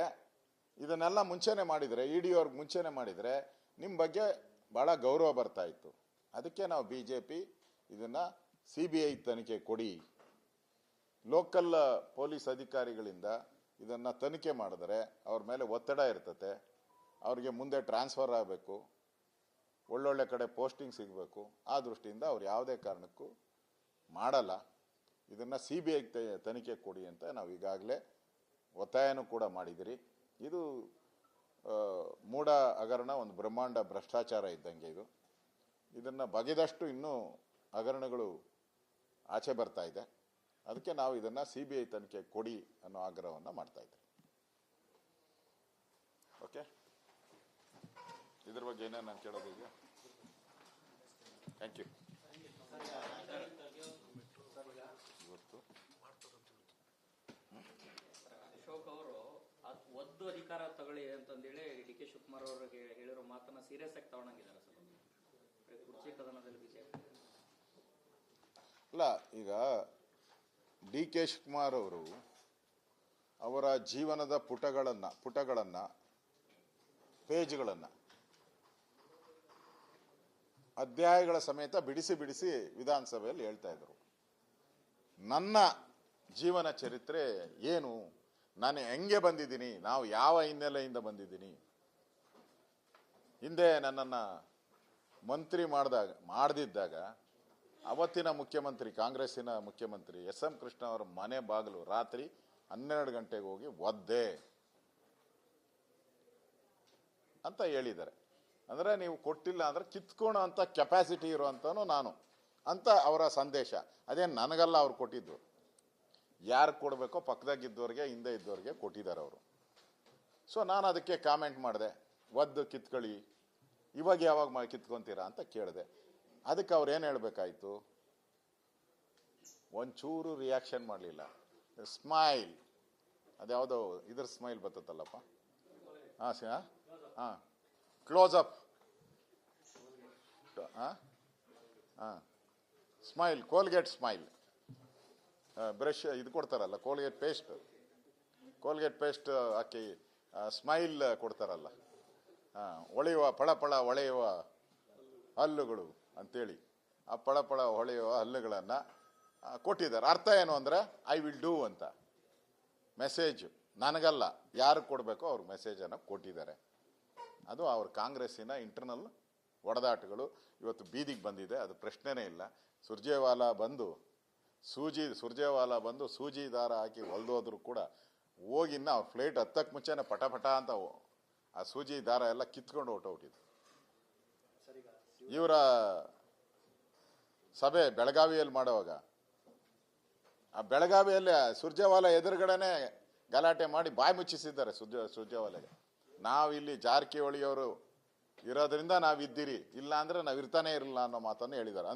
ಇದನ್ನೆಲ್ಲ ಮುಂಚೆನೆ ಮಾಡಿದ್ರೆ, ಇಡಿ ಅವ್ರಿಗೆ ಮುಂಚೆನೆ ಮಾಡಿದ್ರೆ ನಿಮ್ಮ ಬಗ್ಗೆ ಬಹಳ ಗೌರವ ಬರ್ತಾ ಇತ್ತು. ಅದಕ್ಕೆ ನಾವು ಬಿಜೆಪಿ ಇದನ್ನ CBI ತನಿಖೆ ಕೊಡಿ, ಲೋಕಲ್ ಪೊಲೀಸ್ ಅಧಿಕಾರಿಗಳಿಂದ ಇದನ್ನ ತನಿಖೆ ಮಾಡಿದ್ರೆ ಅವ್ರ ಮೇಲೆ ಒತ್ತಡ ಇರ್ತತೆ, ಅವ್ರಿಗೆ ಮುಂದೆ ಟ್ರಾನ್ಸ್ಫರ್ ಆಗಬೇಕು, ಒಳ್ಳೊಳ್ಳೆ ಕಡೆ ಪೋಸ್ಟಿಂಗ್ ಸಿಗಬೇಕು. ಆ ದೃಷ್ಟಿಯಿಂದ ಅವ್ರು ಯಾವುದೇ ಕಾರಣಕ್ಕೂ ಮಾಡಲ್ಲ. ಇದನ್ನ CBI ತನಿಖೆ ಕೊಡಿ ಅಂತ ನಾವು ಈಗಾಗಲೇ ಒತ್ತಾಯನೂ ಕೂಡ ಮಾಡಿದಿರಿ. ಇದು ಮೂಡ ಹಗರಣ ಒಂದು ಬ್ರಹ್ಮಾಂಡ ಭ್ರಷ್ಟಾಚಾರ ಇದ್ದಂಗೆ. ಇದನ್ನ ಬಗೆದಷ್ಟು ಇನ್ನೂ ಹಗರಣಗಳು ಆಚೆ ಬರ್ತಾ ಇದೆ. ಅದಕ್ಕೆ ನಾವು ಇದನ್ನ CBI ತನಿಖೆ ಕೊಡಿ ಅನ್ನೋ ಆಗ್ರಹವನ್ನ ಮಾಡ್ತಾ ಇದ್ದೀವಿ. ಓಕೆ, ಇದ್ರ ಬಗ್ಗೆ ಏನೇನು ನಾನು ಕೇಳೋದಿದೆಯಾ? Thank you. ಇವತ್ತು ಅಶೋಕ್ ಅವರು ಒದ್ದು ಅಧಿಕಾರ ತಗೊಳ್ಳಿ ಅಂತಂದೇಳಿ DK ಶಿವಕುಮಾರ್ ಅವರಿಗೆ ಹೇಳಿರೋ ಮಾತನ್ನ ಸೀರಿಯಸ್ ಆಗಿ ತಗೊಂಡಂಗಿದ್ದಾರೆ ಸರ್ ಕುರ್ಚಿ ಕದನದಲ್ಲಿ ಬಿಜೆಪಿ. ಅಲ್ಲ, ಈಗ DK ಶಿವಕುಮಾರ್ ಅವರು ಅವರ ಜೀವನದ ಪುಟಗಳನ್ನ ಪೇಜ್ಗಳನ್ನ ಅಧ್ಯಾಯಗಳ ಸಮೇತ ಬಿಡಿಸಿ ವಿಧಾನಸಭೆಯಲ್ಲಿ ಹೇಳ್ತಾ ಇದ್ರು. ನನ್ನ ಜೀವನ ಚರಿತ್ರೆ ಏನು, ನಾನು ಹೆಂಗೆ ಬಂದಿದ್ದೀನಿ, ನಾವು ಯಾವ ಹಿನ್ನೆಲೆಯಿಂದ ಬಂದಿದ್ದೀನಿ, ಹಿಂದೆ ನನ್ನನ್ನ ಮಂತ್ರಿ ಮಾಡದಿದ್ದಾಗ ಅವತ್ತಿನ ಮುಖ್ಯಮಂತ್ರಿ, ಕಾಂಗ್ರೆಸ್ಸಿನ ಮುಖ್ಯಮಂತ್ರಿ SM ಕೃಷ್ಣ ಅವರ ಮನೆ ಬಾಗಿಲು ರಾತ್ರಿ 12 ಗಂಟೆಗೆ ಹೋಗಿ ಒದ್ದೆ ಅಂತ ಹೇಳಿದ್ದಾರೆ. ಅಂದ್ರೆ ನೀವು ಕೊಟ್ಟಿಲ್ಲ ಅಂದ್ರೆ ಕಿತ್ಕೋಣ ಅಂತ ಕೆಪಾಸಿಟಿ ಇರುವಂತನು ನಾನು ಅಂತ ಅವರ ಸಂದೇಶ. ಅದೇನು ನನಗಲ್ಲ ಅವ್ರು ಕೊಟ್ಟಿದ್ದು, ಯಾರು ಕೊಡಬೇಕೋ ಪಕ್ಕದಾಗಿದ್ದವ್ರಿಗೆ ಹಿಂದೆ ಇದ್ದವ್ರಿಗೆ ಕೊಟ್ಟಿದ್ದಾರೆ ಅವರು. ಸೊ ನಾನು ಅದಕ್ಕೆ ಕಾಮೆಂಟ್ ಮಾಡಿದೆ, ಒದ್ದು ಕಿತ್ಕೊಳ್ಳಿ, ಇವಾಗ ಯಾವಾಗ ಕಿತ್ಕೊಂತೀರಾ ಅಂತ ಕೇಳಿದೆ. ಅದಕ್ಕೆ ಅವ್ರು ಏನು ಹೇಳ್ಬೇಕಾಯ್ತು? ಒಂಚೂರು ರಿಯಾಕ್ಷನ್ ಮಾಡಲಿಲ್ಲ. ಸ್ಮೈಲ್, ಅದ್ಯಾವುದೋ ಇದ್ರ ಸ್ಮೈಲ್ ಬರ್ತದಲ್ಲಪ್ಪ, ಹಾಂ close up, smile, Colgate smile, brush ಇದು ಕೊಡ್ತಾರಲ್ಲ, ಕೋಲ್ಗೇಟ್ ಪೇಸ್ಟ್ ಹಾಕಿ ಸ್ಮೈಲ್ ಕೊಡ್ತಾರಲ್ಲ, ಹೊಳೆಯುವ ಫಳ ಹೊಳೆಯುವ ಹಲ್ಲುಗಳು ಅಂತೇಳಿ ಆ ಫಳ ಹೊಳೆಯುವ ಹಲ್ಲುಗಳನ್ನು ಕೊಟ್ಟಿದ್ದಾರೆ. ಅರ್ಥ ಏನು ಅಂದರೆ ಐ ವಿಲ್ ಡೂ ಅಂತ ಮೆಸೇಜ್. ನನಗಲ್ಲ, ಯಾರು ಕೊಡಬೇಕೋ ಅವ್ರಿಗೆ ಮೆಸೇಜನ್ನು ಕೊಟ್ಟಿದ್ದಾರೆ. ಅದು ಅವ್ರ ಕಾಂಗ್ರೆಸ್ಸಿನ ಇಂಟರ್ನಲ್ ಒಡೆದಾಟಗಳು ಇವತ್ತು ಬೀದಿಗೆ ಬಂದಿದೆ, ಅದು ಪ್ರಶ್ನೆನೇ ಇಲ್ಲ. ಸುರ್ಜೇವಾಲಾ ಬಂದು ಸೂಜಿ ದಾರ ಹಾಕಿ ಹೊಲ್ದೋದ್ರು ಕೂಡ ಹೋಗಿನ್ನ ಅವ್ರ ಫ್ಲೈಟ್ ಹತ್ತಕ್ಕೆ ಮುಂಚೆನೆ ಪಟ ಪಟ ಅಂತ ಆ ಸೂಜಿ ದಾರ ಎಲ್ಲ ಕಿತ್ಕೊಂಡು ಹೊಟ್ಟೋಗ್ಬಿಟ್ಟಿದ್ರು. ಇವರ ಸಭೆ ಬೆಳಗಾವಿಯಲ್ಲಿ ಮಾಡುವಾಗ ಆ ಬೆಳಗಾವಿಯಲ್ಲಿ ಸುರ್ಜೇವಾಲಾ ಎದುರುಗಡೆನೆ ಗಲಾಟೆ ಮಾಡಿ ಬಾಯಿ ಮುಚ್ಚಿಸಿದ್ದಾರೆ ಸುರ್ಜೇವಾಲಾಗೆ. ನಾವಿಲ್ಲಿ ಜಾರಕಿಹೊಳಿಯವರು ಇರೋದ್ರಿಂದ ನಾವಿದ್ದೀರಿ, ಇಲ್ಲ ಅಂದ್ರೆ ನಾವ್ ಇರ್ತಾನೆ ಇರಲಿಲ್ಲ ಅನ್ನೋ ಮಾತನ್ನು ಹೇಳಿದ್ದಾರೆ. ಅಂದ್ರೆ